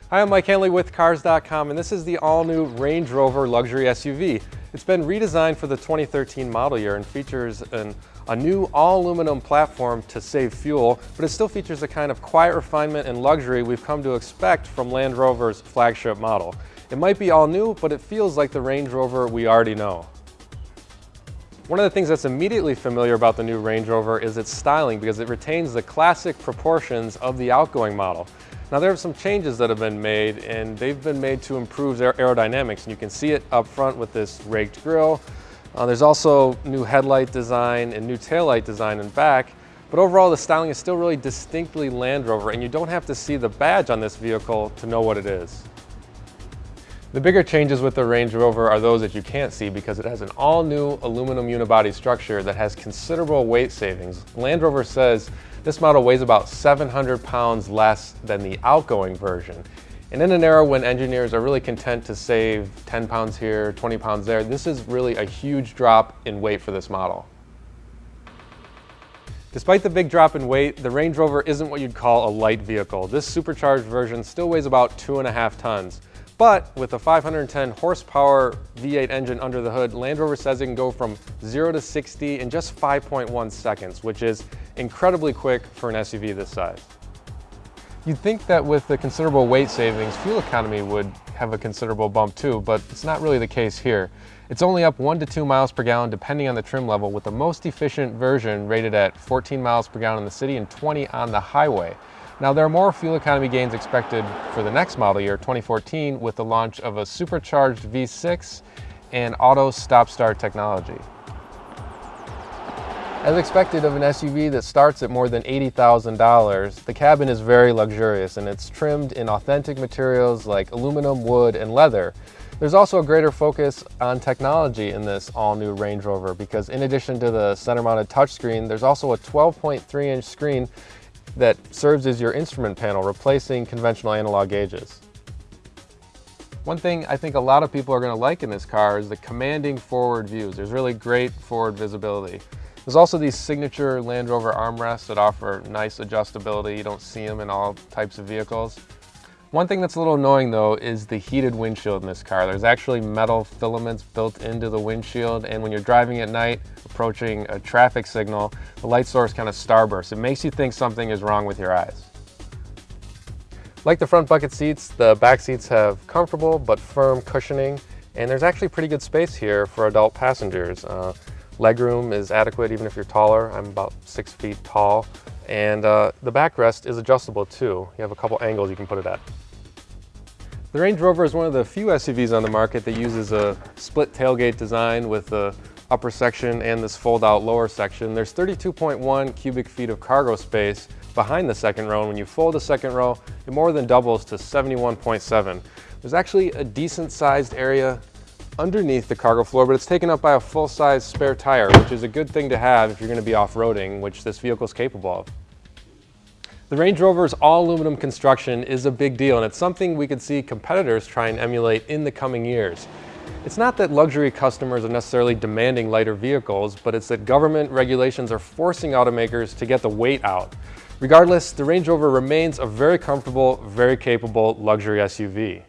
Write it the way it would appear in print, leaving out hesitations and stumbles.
Hi, I'm Mike Hanley with Cars.com, and this is the all-new Range Rover luxury SUV. It's been redesigned for the 2013 model year and features a new all-aluminum platform to save fuel, but it still features the kind of quiet refinement and luxury we've come to expect from Land Rover's flagship model. It might be all new, but it feels like the Range Rover we already know. One of the things that's immediately familiar about the new Range Rover is its styling, because it retains the classic proportions of the outgoing model. Now, there are some changes that have been made, and they've been made to improve aerodynamics, and you can see it up front with this raked grille. There's also new headlight design and new taillight design in back, but overall the styling is still really distinctly Land Rover, and you don't have to see the badge on this vehicle to know what it is. The bigger changes with the Range Rover are those that you can't see, because it has an all-new aluminum unibody structure that has considerable weight savings. Land Rover says this model weighs about 700 pounds less than the outgoing version. And in an era when engineers are really content to save 10 pounds here, 20 pounds there, this is really a huge drop in weight for this model. Despite the big drop in weight, the Range Rover isn't what you'd call a light vehicle. This supercharged version still weighs about 2.5 tons. But with a 510 horsepower V8 engine under the hood, Land Rover says it can go from 0 to 60 in just 5.1 seconds, which is incredibly quick for an SUV this size. You'd think that with the considerable weight savings, fuel economy would have a considerable bump too, but it's not really the case here. It's only up 1 to 2 miles per gallon depending on the trim level, with the most efficient version rated at 14 miles per gallon in the city and 20 on the highway. Now, there are more fuel economy gains expected for the next model year, 2014, with the launch of a supercharged V6 and auto stop-start technology. As expected of an SUV that starts at more than $80,000, the cabin is very luxurious, and it's trimmed in authentic materials like aluminum, wood, and leather. There's also a greater focus on technology in this all-new Range Rover, because in addition to the center-mounted touchscreen, there's also a 12.3-inch screen that serves as your instrument panel, replacing conventional analog gauges. One thing I think a lot of people are going to like in this car is the commanding forward views. There's really great forward visibility. There's also these signature Land Rover armrests that offer nice adjustability. You don't see them in all types of vehicles. One thing that's a little annoying though is the heated windshield in this car. There's actually metal filaments built into the windshield, and when you're driving at night, approaching a traffic signal, the light source kind of starbursts. It makes you think something is wrong with your eyes. Like the front bucket seats, the back seats have comfortable but firm cushioning, and there's actually pretty good space here for adult passengers. Legroom is adequate even if you're taller. I'm about 6 feet tall. And the backrest is adjustable too. You have a couple angles you can put it at. The Range Rover is one of the few SUVs on the market that uses a split tailgate design with the upper section and this fold-out lower section. There's 32.1 cubic feet of cargo space behind the second row, and when you fold the second row, it more than doubles to 71.7. There's actually a decent-sized area underneath the cargo floor, but it's taken up by a full-size spare tire, which is a good thing to have if you're going to be off-roading, which this vehicle is capable of. The Range Rover's all-aluminum construction is a big deal, and it's something we could see competitors try and emulate in the coming years. It's not that luxury customers are necessarily demanding lighter vehicles, but it's that government regulations are forcing automakers to get the weight out. Regardless, the Range Rover remains a very comfortable, very capable luxury SUV.